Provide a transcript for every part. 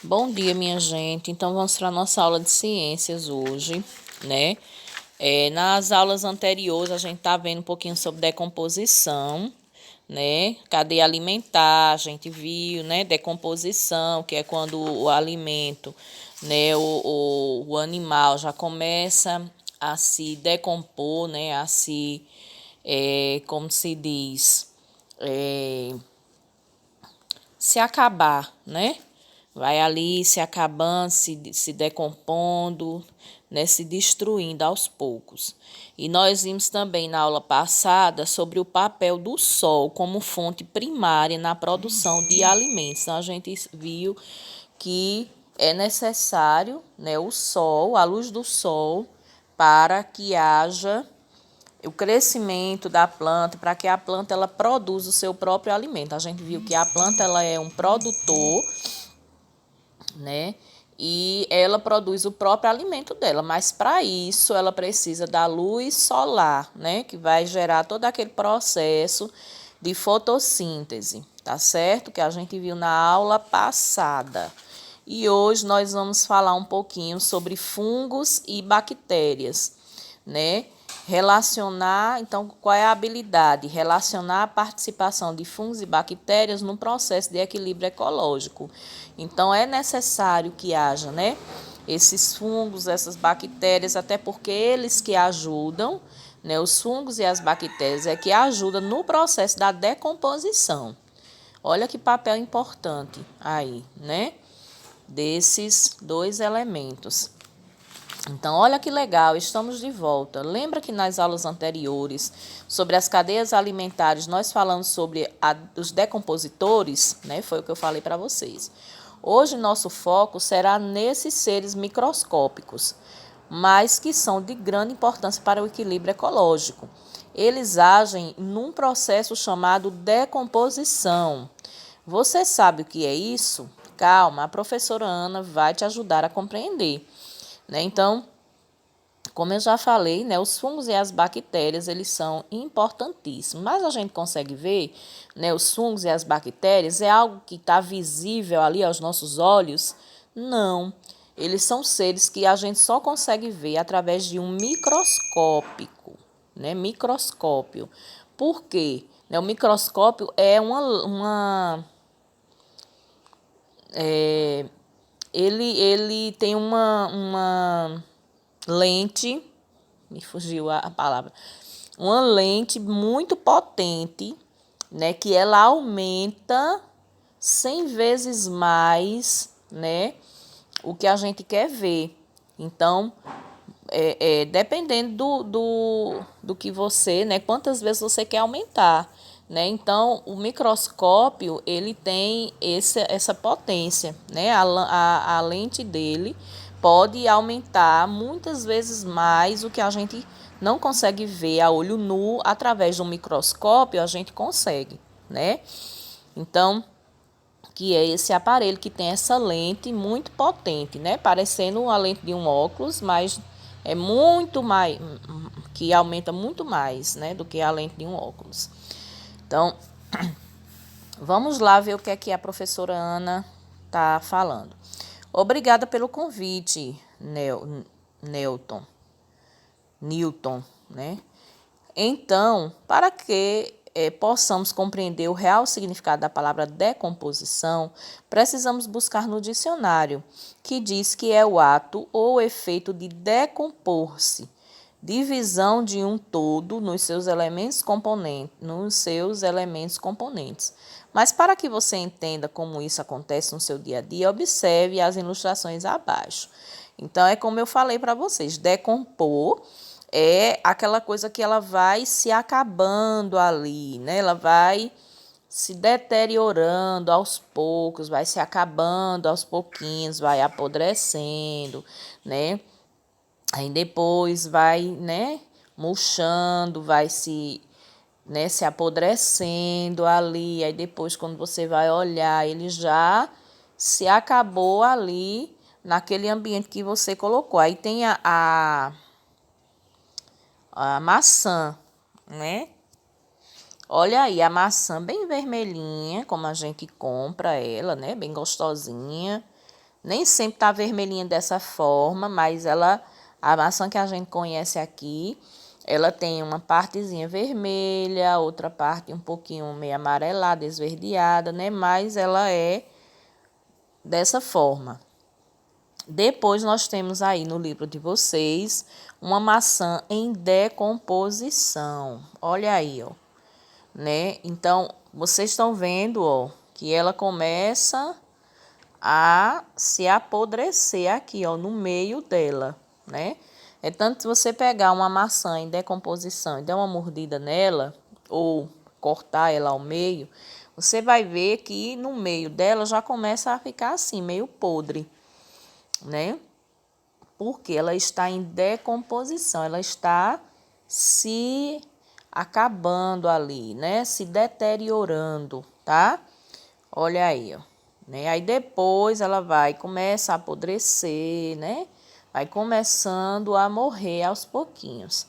Bom dia, minha gente. Então, vamos para a nossa aula de ciências hoje, né? Nas aulas anteriores, a gente tá vendo um pouquinho sobre decomposição, né? Cadeia alimentar, a gente viu, né? Decomposição, que é quando o alimento, né? O animal já começa a se decompor, né? Como se diz, se acabar, né? Vai ali se acabando, se decompondo, né? Se destruindo aos poucos. E nós vimos também na aula passada sobre o papel do sol como fonte primária na produção de alimentos. Então, a gente viu que é necessário, né, o sol, a luz do sol, para que haja o crescimento da planta, para que a planta ela produza o seu próprio alimento. A gente viu que a planta ela é um produtor, né? E ela produz o próprio alimento dela, mas para isso ela precisa da luz solar, né? Que vai gerar todo aquele processo de fotossíntese, tá certo? Que a gente viu na aula passada. E hoje nós vamos falar um pouquinho sobre fungos e bactérias, né? Relacionar, então, qual é a habilidade? Relacionar a participação de fungos e bactérias no processo de equilíbrio ecológico. Então, é necessário que haja, né, esses fungos, essas bactérias, até porque eles que ajudam, né, os fungos e as bactérias é que ajudam no processo da decomposição. Olha que papel importante aí, né, desses dois elementos. Então, olha que legal, estamos de volta. Lembra que nas aulas anteriores, sobre as cadeias alimentares, nós falamos sobre os decompositores, né? Foi o que eu falei para vocês. Hoje, nosso foco será nesses seres microscópicos, mas que são de grande importância para o equilíbrio ecológico. Eles agem num processo chamado decomposição. Você sabe o que é isso? Calma, a professora Ana vai te ajudar a compreender, né? Então, como eu já falei, né, os fungos e as bactérias, eles são importantíssimos. Mas a gente consegue ver, né, os fungos e as bactérias, é algo que está visível ali aos nossos olhos? Não. Eles são seres que a gente só consegue ver através de um microscópico, né, microscópio. Por quê? Né, o microscópio é ele tem uma lente, me fugiu a palavra, uma lente muito potente, né, que ela aumenta 100 vezes mais, né, o que a gente quer ver. Então, dependendo do que você, né, quantas vezes você quer aumentar, né? Então, o microscópio, ele tem essa potência, né? A lente dele pode aumentar muitas vezes mais o que a gente não consegue ver a olho nu. Através do microscópio, a gente consegue, né? Então, que é esse aparelho que tem essa lente muito potente, né? Parecendo a lente de um óculos, mas é muito mais, que aumenta muito mais, né, do que a lente de um óculos. Então, vamos lá ver o que é que a professora Ana está falando. Obrigada pelo convite, Newton, né? Então, para que possamos compreender o real significado da palavra decomposição, precisamos buscar no dicionário, que diz que é o ato ou efeito de decompor-se, divisão de um todo nos seus elementos componentes. Mas para que você entenda como isso acontece no seu dia a dia, observe as ilustrações abaixo. Então, é como eu falei para vocês, decompor é aquela coisa que ela vai se acabando ali, né? Ela vai se deteriorando aos poucos, vai se acabando aos pouquinhos, vai apodrecendo, né? Aí depois vai, né, murchando, vai se, né, se apodrecendo ali. Aí depois, quando você vai olhar, ele já se acabou ali naquele ambiente que você colocou. Aí tem a maçã, né? Olha aí, a maçã bem vermelhinha, como a gente compra ela, né? Bem gostosinha, Nem sempre tá vermelhinha dessa forma, mas a maçã que a gente conhece aqui, ela tem uma partezinha vermelha, outra parte um pouquinho meio amarelada, esverdeada, né? Mas ela é dessa forma. Depois nós temos aí no livro de vocês uma maçã em decomposição. Olha aí, ó, né? Então, vocês estão vendo, ó, que ela começa a se apodrecer aqui, ó, no meio dela, né? É tanto se você pegar uma maçã em decomposição e der uma mordida nela, ou cortar ela ao meio, você vai ver que no meio dela já começa a ficar assim, meio podre, né? Porque ela está em decomposição, ela está se acabando ali, né? Se deteriorando, tá? Olha aí, ó, né? Aí depois ela vai começar a apodrecer, né? Vai começando a morrer aos pouquinhos,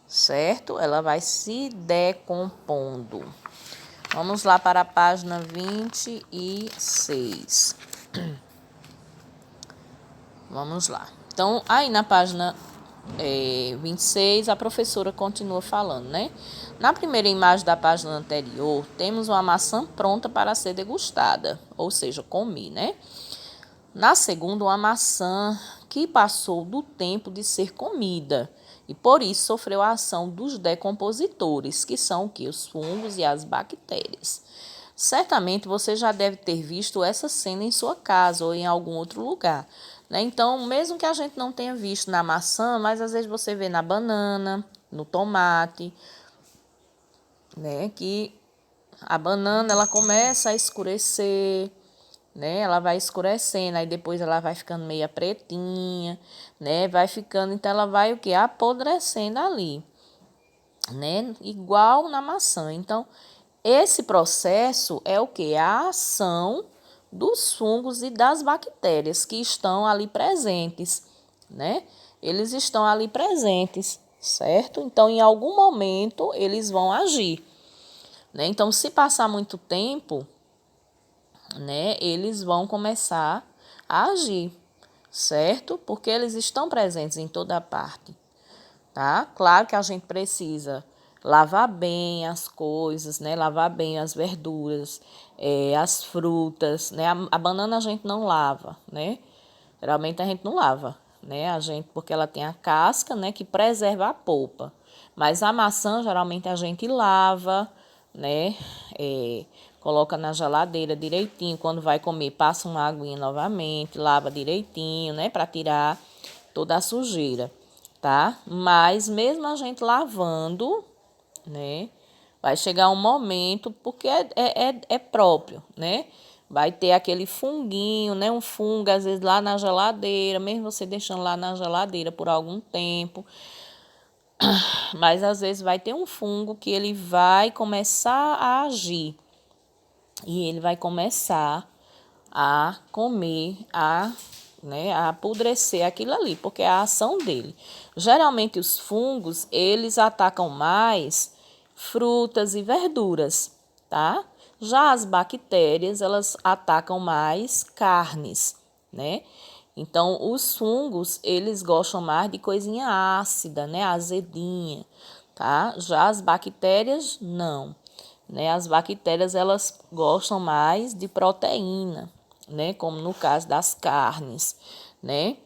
certo? Ela vai se decompondo. Vamos lá para a página 26. Vamos lá. Então, aí na página 26, a professora continua falando, né? Na primeira imagem da página anterior, temos uma maçã pronta para ser degustada, ou seja, comer, né? Na segunda, uma maçã que passou do tempo de ser comida e por isso sofreu a ação dos decompositores, que são o que? Os fungos e as bactérias. Certamente você já deve ter visto essa cena em sua casa ou em algum outro lugar, né? Então, mesmo que a gente não tenha visto na maçã, mas às vezes você vê na banana, no tomate, né? Que a banana ela começa a escurecer, né? Ela vai escurecendo, aí depois ela vai ficando meia pretinha, né? Vai ficando, então ela vai o quê? Apodrecendo ali, né? Igual na maçã. Então, esse processo é o quê? A ação dos fungos e das bactérias que estão ali presentes, né? Eles estão ali presentes, certo? Então, em algum momento, eles vão agir, né? Então, se passar muito tempo, né, eles vão começar a agir, certo? Porque eles estão presentes em toda parte, tá? Claro que a gente precisa lavar bem as coisas, né? Lavar bem as verduras, as frutas, né? A banana a gente não lava, né? Geralmente a gente não lava, né? A gente, porque ela tem a casca, né? Que preserva a polpa. Mas a maçã, geralmente a gente lava, né? Coloca na geladeira direitinho. Quando vai comer, passa uma aguinha novamente, lava direitinho, né? Para tirar toda a sujeira, tá? Mas mesmo a gente lavando, né? Vai chegar um momento, porque é próprio, né? Vai ter aquele funguinho, né? Um fungo, às vezes, lá na geladeira, mesmo você deixando lá na geladeira por algum tempo. Mas, às vezes, vai ter um fungo que ele vai começar a agir. E ele vai começar a comer, né, a apodrecer aquilo ali, porque é a ação dele. Geralmente, os fungos, eles atacam mais frutas e verduras, tá? Já as bactérias, elas atacam mais carnes, né? Então, os fungos, eles gostam mais de coisinha ácida, né? Azedinha, tá? Já as bactérias, não, né? As bactérias, elas gostam mais de proteína, né? Como no caso das carnes, né?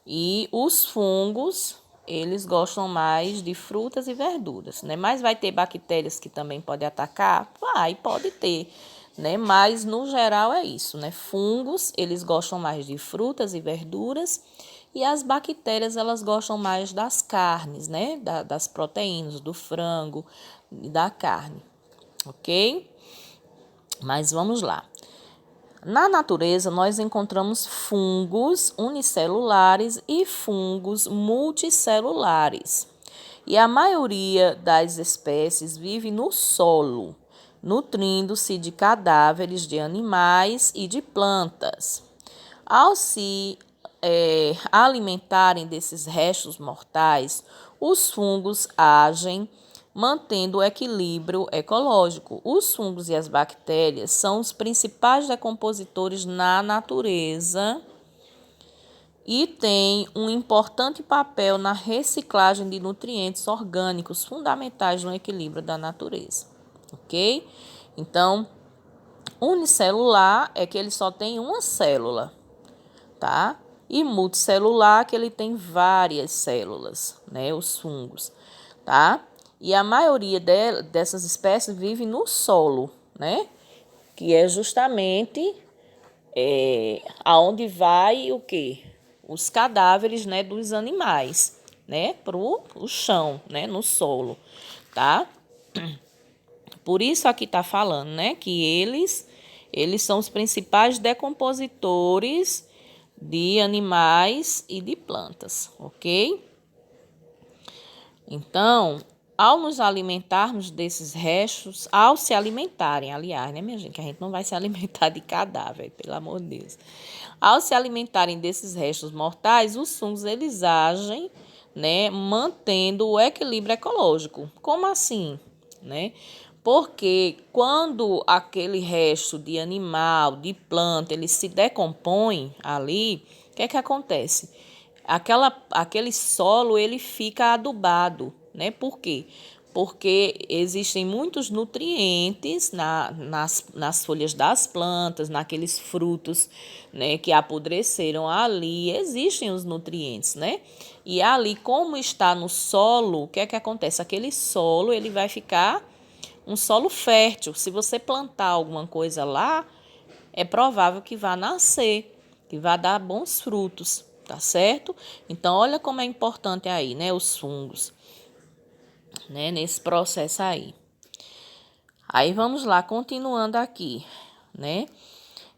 E os fungos, eles gostam mais de frutas e verduras, né? Mas vai ter bactérias que também podem atacar? Vai, pode ter, né? Mas no geral é isso, né? Fungos, eles gostam mais de frutas e verduras e as bactérias, elas gostam mais das carnes, né? Das proteínas, do frango e da carne, ok? Mas vamos lá. Na natureza, nós encontramos fungos unicelulares e fungos multicelulares. E a maioria das espécies vive no solo, nutrindo-se de cadáveres de animais e de plantas. Ao se alimentarem desses restos mortais, os fungos agem mantendo o equilíbrio ecológico. Os fungos e as bactérias são os principais decompositores na natureza, e tem um importante papel na reciclagem de nutrientes orgânicos fundamentais no equilíbrio da natureza, ok? Então, unicelular é que ele só tem uma célula, tá? E multicelular que ele tem várias células, né? Os fungos, tá? E a maioria dessas espécies vive no solo, né? Que é justamente aonde vai o quê? Os cadáveres, né, dos animais, né, pro o chão, né, no solo, tá? Por isso aqui tá falando, né, que eles são os principais decompositores de animais e de plantas, ok? Então, ao nos alimentarmos desses restos, ao se alimentarem, aliás, né, minha gente, que a gente não vai se alimentar de cadáver, pelo amor de Deus. Ao se alimentarem desses restos mortais, os fungos eles agem, né, mantendo o equilíbrio ecológico. Como assim, né? Porque quando aquele resto de animal, de planta, ele se decompõe ali, o que é que acontece? Aquele solo ele fica adubado, né? Por quê? Porque existem muitos nutrientes nas folhas das plantas, naqueles frutos, né, que apodreceram ali, existem os nutrientes, né? E ali, como está no solo, o que é que acontece? Aquele solo ele vai ficar um solo fértil. Se você plantar alguma coisa lá, é provável que vá nascer, que vá dar bons frutos, tá certo? Então, olha como é importante aí, né, os fungos, né, nesse processo aí. Aí vamos lá, continuando aqui, né?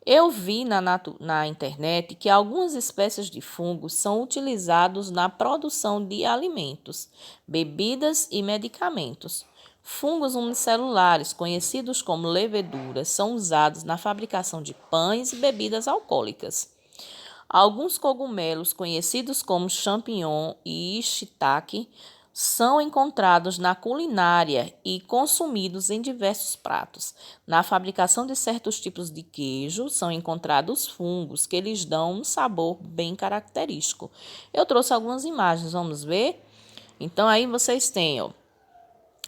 Eu vi na internet que algumas espécies de fungos são utilizados na produção de alimentos, bebidas e medicamentos. Fungos unicelulares, conhecidos como leveduras, são usados na fabricação de pães e bebidas alcoólicas. Alguns cogumelos, conhecidos como champignon e shiitake, são encontrados na culinária e consumidos em diversos pratos. Na fabricação de certos tipos de queijo, são encontrados fungos que lhes dão um sabor bem característico. Eu trouxe algumas imagens, vamos ver? Então, aí vocês têm, ó.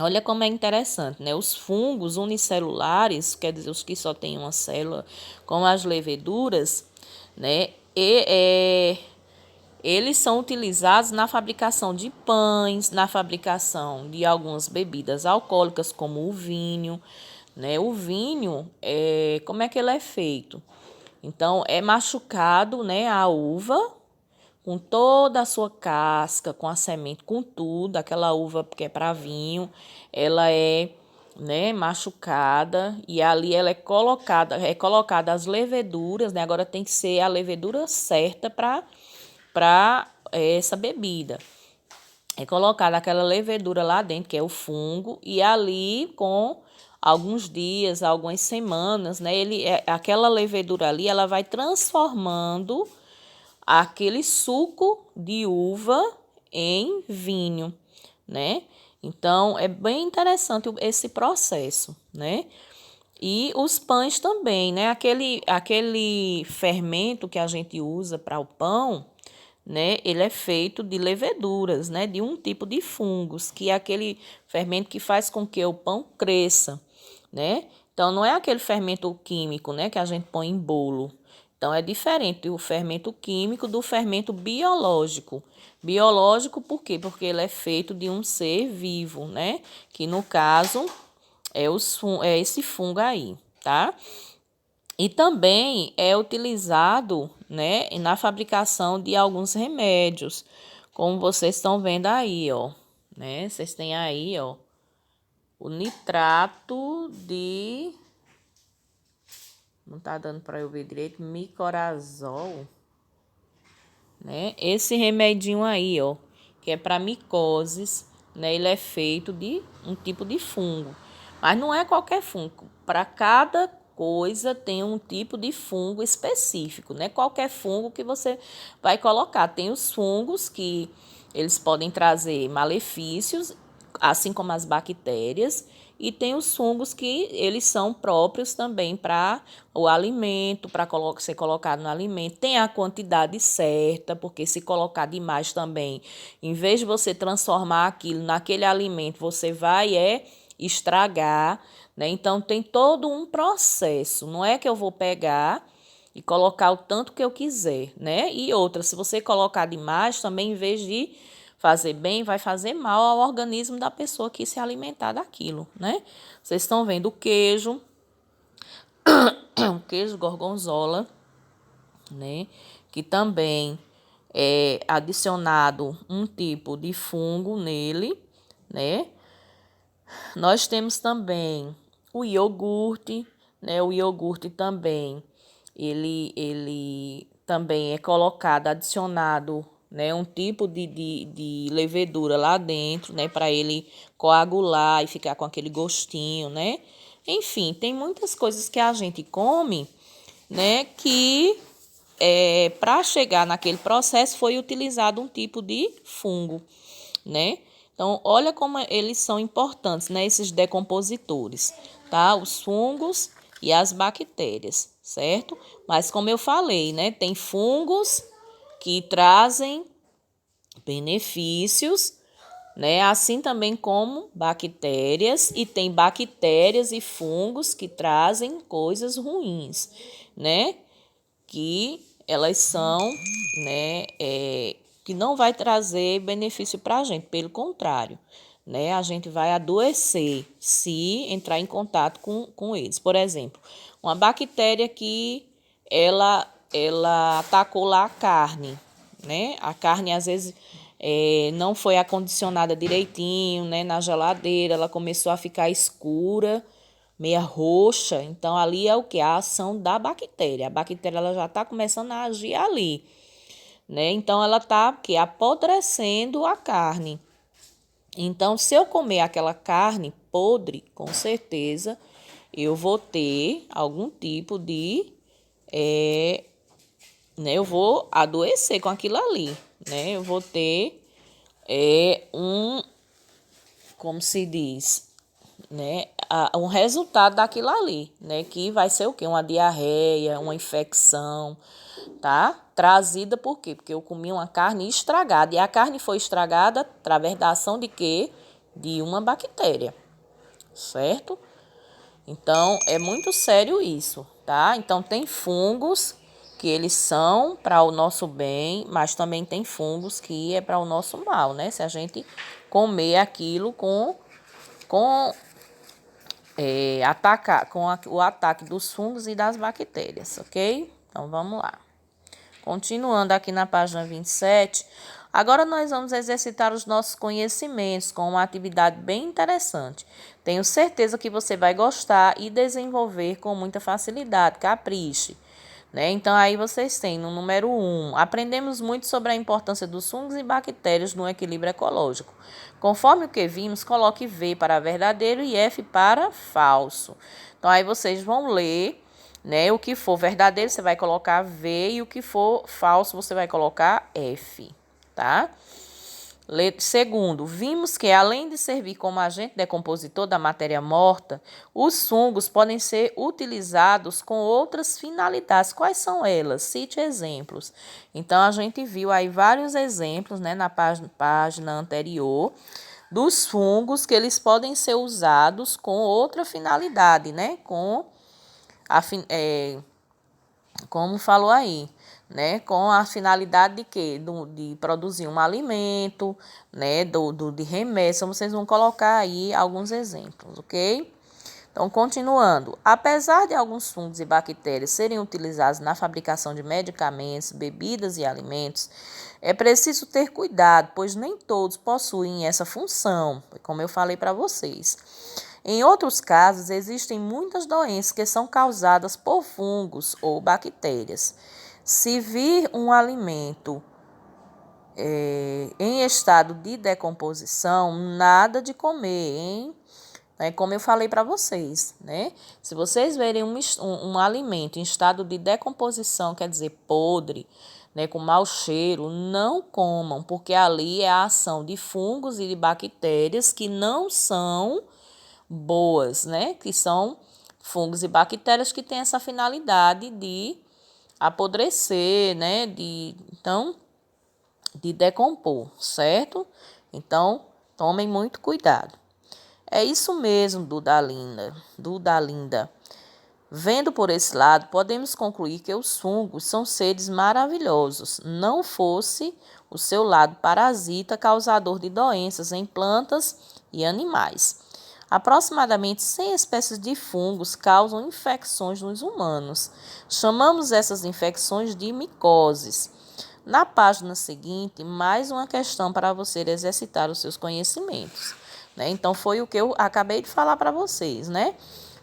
Olha como é interessante, né? Os fungos unicelulares, quer dizer, os que só têm uma célula, como as leveduras, né? Eles são utilizados na fabricação de pães, na fabricação de algumas bebidas alcoólicas, como o vinho, né? O vinho, como é que ele é feito? Então, é machucado, né, a uva, com toda a sua casca, com a semente, com tudo, aquela uva que é para vinho, ela é, né, machucada e ali ela é colocada as leveduras, né? Agora tem que ser a levedura certa para essa bebida. É colocada aquela levedura lá dentro, que é o fungo, e ali com alguns dias, algumas semanas, né, aquela levedura ali, ela vai transformando aquele suco de uva em vinho, né? Então, é bem interessante esse processo, né? E os pães também, né? Aquele fermento que a gente usa para o pão, né? Ele é feito de leveduras, né? De um tipo de fungos, que é aquele fermento que faz com que o pão cresça, né? Então, não é aquele fermento químico, né? Que a gente põe em bolo. Então, é diferente o fermento químico do fermento biológico. Biológico por quê? Porque ele é feito de um ser vivo, né? Que no caso é esse fungo aí, tá? E também é utilizado, né, na fabricação de alguns remédios, como vocês estão vendo aí, ó, né? Vocês têm aí, ó, o nitrato de, não tá dando para eu ver direito, micorazol, né? Esse remedinho aí, ó, que é para micoses, né? Ele é feito de um tipo de fungo, mas não é qualquer fungo. Para cada coisa tem um tipo de fungo específico, né? Qualquer fungo que você vai colocar. Tem os fungos que eles podem trazer malefícios, assim como as bactérias, e tem os fungos que eles são próprios também para o alimento, para ser colocado no alimento. Tem a quantidade certa, porque se colocar demais também, em vez de você transformar aquilo naquele alimento, você vai estragar, né? Então tem todo um processo. Não é que eu vou pegar e colocar o tanto que eu quiser, né? E outra, se você colocar demais, também em vez de fazer bem, vai fazer mal ao organismo da pessoa que se alimentar daquilo, né? Vocês estão vendo o queijo, o queijo gorgonzola, né? Que também é adicionado um tipo de fungo nele, né? Nós temos também o iogurte, né? O iogurte também, ele também é colocado, adicionado, né? Um tipo de levedura lá dentro, né? Para ele coagular e ficar com aquele gostinho, né? Enfim, tem muitas coisas que a gente come, né? Que para chegar naquele processo foi utilizado um tipo de fungo, né? Então, olha como eles são importantes, né? Esses decompositores, tá? Os fungos e as bactérias, certo? Mas como eu falei, né? Tem fungos que trazem benefícios, né? Assim também como bactérias, e tem bactérias e fungos que trazem coisas ruins, né? Que elas são, né, que não vai trazer benefício para a gente, pelo contrário, né, a gente vai adoecer se entrar em contato com eles. Por exemplo, uma bactéria que ela atacou lá a carne, né, a carne às vezes não foi acondicionada direitinho, né, na geladeira, ela começou a ficar escura, meia roxa, então ali é o que? A ação da bactéria. A bactéria ela já está começando a agir ali, né? Então ela está apodrecendo a carne. Então, se eu comer aquela carne podre, com certeza eu vou ter algum tipo de, né? Eu vou adoecer com aquilo ali, né? Eu vou ter como se diz, né, um resultado daquilo ali, né, que vai ser o quê? Uma diarreia, uma infecção, tá? Trazida por quê? Porque eu comi uma carne estragada, e a carne foi estragada através da ação de quê? De uma bactéria, certo? Então, é muito sério isso, tá? Então, tem fungos que eles são para o nosso bem, mas também tem fungos que é para o nosso mal, né? Se a gente comer aquilo com atacar com o ataque dos fungos e das bactérias, ok? Então vamos lá. Continuando aqui na página 27, agora nós vamos exercitar os nossos conhecimentos com uma atividade bem interessante. Tenho certeza que você vai gostar e desenvolver com muita facilidade. Capriche. Né? Então, aí vocês têm no número 1, aprendemos muito sobre a importância dos fungos e bactérias no equilíbrio ecológico. Conforme o que vimos, coloque V para verdadeiro e F para falso. Então, aí vocês vão ler, né? O que for verdadeiro, você vai colocar V, e o que for falso, você vai colocar F, tá? Segundo, vimos que, além de servir como agente decompositor da matéria morta, os fungos podem ser utilizados com outras finalidades. Quais são elas? Cite exemplos. Então, a gente viu aí vários exemplos, né, na página anterior, dos fungos que eles podem ser usados com outra finalidade, né? Como falou aí, né, com a finalidade de quê? De produzir um alimento, né, de remédio. Então, vocês vão colocar aí alguns exemplos, ok? Então, continuando. Apesar de alguns fungos e bactérias serem utilizados na fabricação de medicamentos, bebidas e alimentos, é preciso ter cuidado, pois nem todos possuem essa função, como eu falei para vocês. Em outros casos, existem muitas doenças que são causadas por fungos ou bactérias. Se vir um alimento em estado de decomposição, nada de comer, hein? Como eu falei para vocês, né? Se vocês verem um alimento em estado de decomposição, quer dizer, podre, né, com mau cheiro, não comam, porque ali é a ação de fungos e de bactérias que não são boas, né? Que são fungos e bactérias que têm essa finalidade de apodrecer, né? De decompor, certo? Então, tomem muito cuidado. É isso mesmo, Duda Linda. Vendo por esse lado, podemos concluir que os fungos são seres maravilhosos, não fosse o seu lado parasita causador de doenças em plantas e animais. Aproximadamente 100 espécies de fungos causam infecções nos humanos. Chamamos essas infecções de micoses. Na página seguinte, mais uma questão para você exercitar os seus conhecimentos, né? Então, foi o que eu acabei de falar para vocês, né?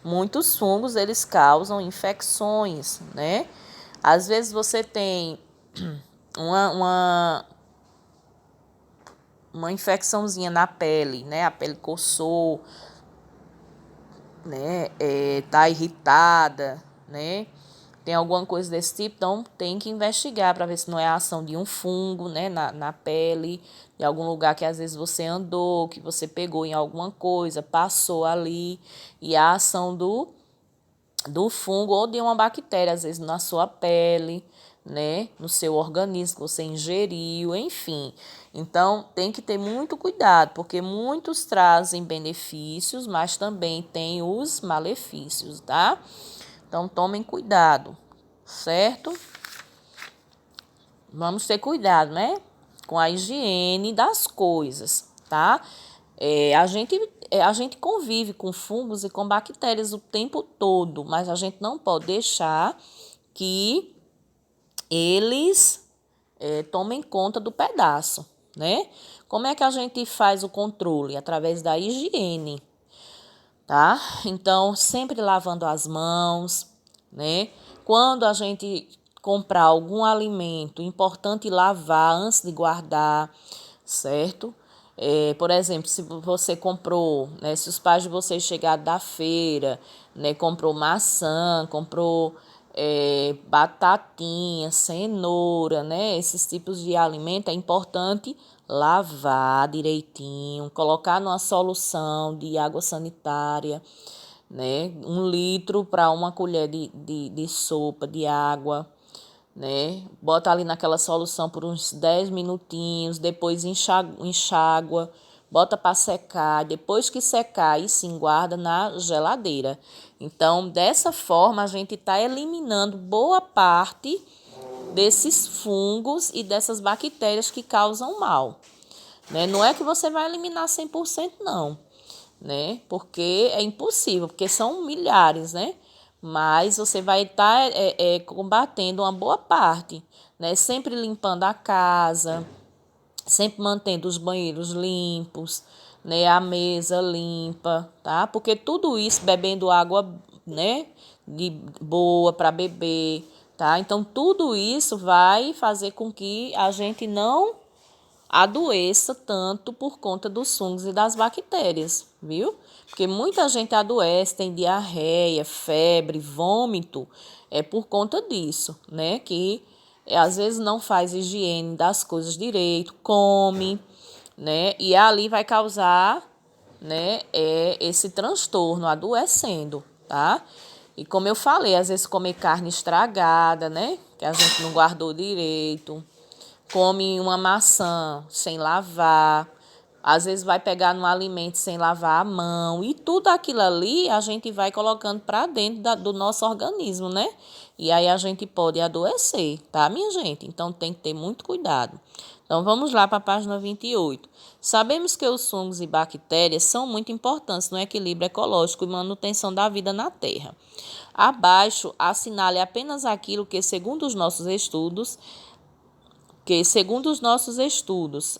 Muitos fungos, eles causam infecções, né? Às vezes você tem uma infecçãozinha na pele, né? A pele coçou, né? Tá irritada, né? Tem alguma coisa desse tipo, então tem que investigar para ver se não é a ação de um fungo, né, na pele, de algum lugar que às vezes você andou, que você pegou em alguma coisa, passou ali, e a ação do fungo ou de uma bactéria, às vezes na sua pele, né, no seu organismo que você ingeriu, enfim. Então, tem que ter muito cuidado, porque muitos trazem benefícios, mas também tem os malefícios, tá? Então, tomem cuidado, certo? Vamos ter cuidado, né? Com a higiene das coisas, tá? A gente convive com fungos e com bactérias o tempo todo, mas a gente não pode deixar que eles tomem conta do pedaço, né? Como é que a gente faz o controle? Através da higiene, tá? Então, sempre lavando as mãos, né? Quando a gente comprar algum alimento, importante lavar antes de guardar, certo? Por exemplo, se você comprou, né? Se os pais de vocês chegaram da feira, né? Comprou maçã, comprou batatinha, cenoura, né? Esses tipos de alimento é importante lavar direitinho, colocar numa solução de água sanitária, né? 1 litro para uma colher de sopa de água, né? Bota ali naquela solução por uns 10 minutinhos, depois enxágua, bota para secar, depois que secar, aí sim guarda na geladeira. Então, dessa forma, a gente está eliminando boa parte desses fungos e dessas bactérias que causam mal, né? Não é que você vai eliminar 100% não, né? Porque é impossível, porque são milhares, né? Mas você vai estar combatendo uma boa parte, né? Sempre limpando a casa, sempre mantendo os banheiros limpos, né? A mesa limpa, tá? Porque tudo isso bebendo água, né? De boa para beber, tá? Então tudo isso vai fazer com que a gente não adoeça tanto por conta dos fungos e das bactérias, viu? Porque muita gente adoece, tem diarreia, febre, vômito, é por conta disso, né? Que às vezes não faz higiene das coisas direito, come, né? E ali vai causar, né, esse transtorno, adoecendo, tá? E como eu falei, às vezes comer carne estragada, né? Que a gente não guardou direito, come uma maçã sem lavar, às vezes vai pegar no alimento sem lavar a mão, e tudo aquilo ali a gente vai colocando para dentro do nosso organismo, né? E aí a gente pode adoecer, tá, minha gente? Então tem que ter muito cuidado. Então vamos lá para a página 28. Sabemos que os fungos e bactérias são muito importantes no equilíbrio ecológico e manutenção da vida na Terra. Abaixo, assinale apenas aquilo segundo os nossos estudos,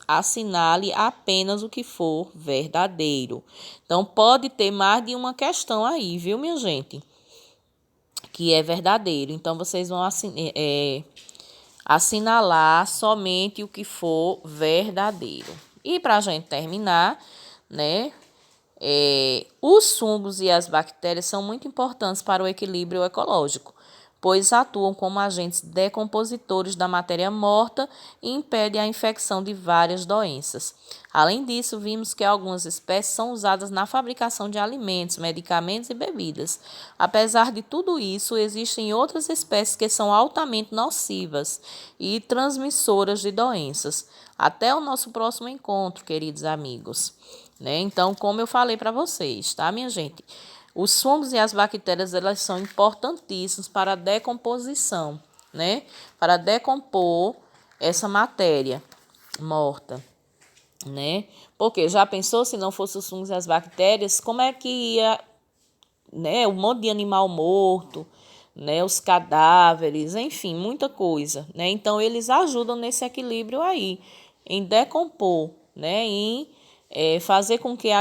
assinale apenas o que for verdadeiro. Então, pode ter mais de uma questão aí, viu, minha gente? Que é verdadeiro. Então, vocês vão assinalar somente o que for verdadeiro. E para a gente terminar, né? Os fungos e as bactérias são muito importantes para o equilíbrio ecológico, pois atuam como agentes decompositores da matéria morta e impedem a infecção de várias doenças. Além disso, vimos que algumas espécies são usadas na fabricação de alimentos, medicamentos e bebidas. Apesar de tudo isso, existem outras espécies que são altamente nocivas e transmissoras de doenças. Até o nosso próximo encontro, queridos amigos. Então, como eu falei para vocês, tá, minha gente? Os fungos e as bactérias, elas são importantíssimos para a decomposição, para decompor essa matéria morta, Porque já pensou se não fosse os fungos e as bactérias, como é que ia, um monte de animal morto, os cadáveres, enfim, muita coisa, Então, eles ajudam nesse equilíbrio aí, em decompor, em fazer com que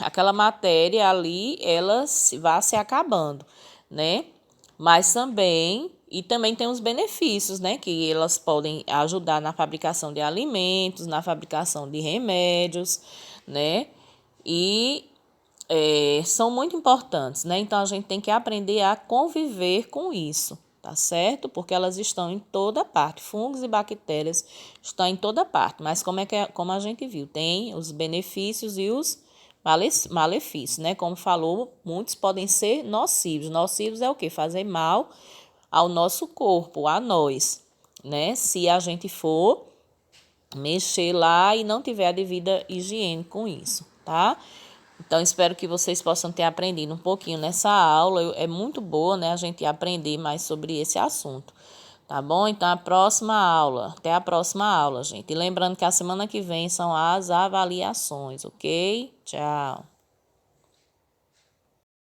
aquela matéria ali, ela vá se acabando, Mas também tem os benefícios, que elas podem ajudar na fabricação de alimentos, na fabricação de remédios, E são muito importantes, Então, a gente tem que aprender a conviver com isso, tá certo? Porque elas estão em toda parte, fungos e bactérias estão em toda parte, mas como a gente viu, tem os benefícios e os malefícios, Como falou, muitos podem ser nocivos. Nocivos é o quê? Fazer mal ao nosso corpo, a nós, Se a gente for mexer lá e não tiver a devida higiene com isso, tá? Então, espero que vocês possam ter aprendido um pouquinho nessa aula. É muito boa, a gente aprender mais sobre esse assunto, tá bom? Então, até a próxima aula, gente. E lembrando que a semana que vem são as avaliações, ok? Tchau.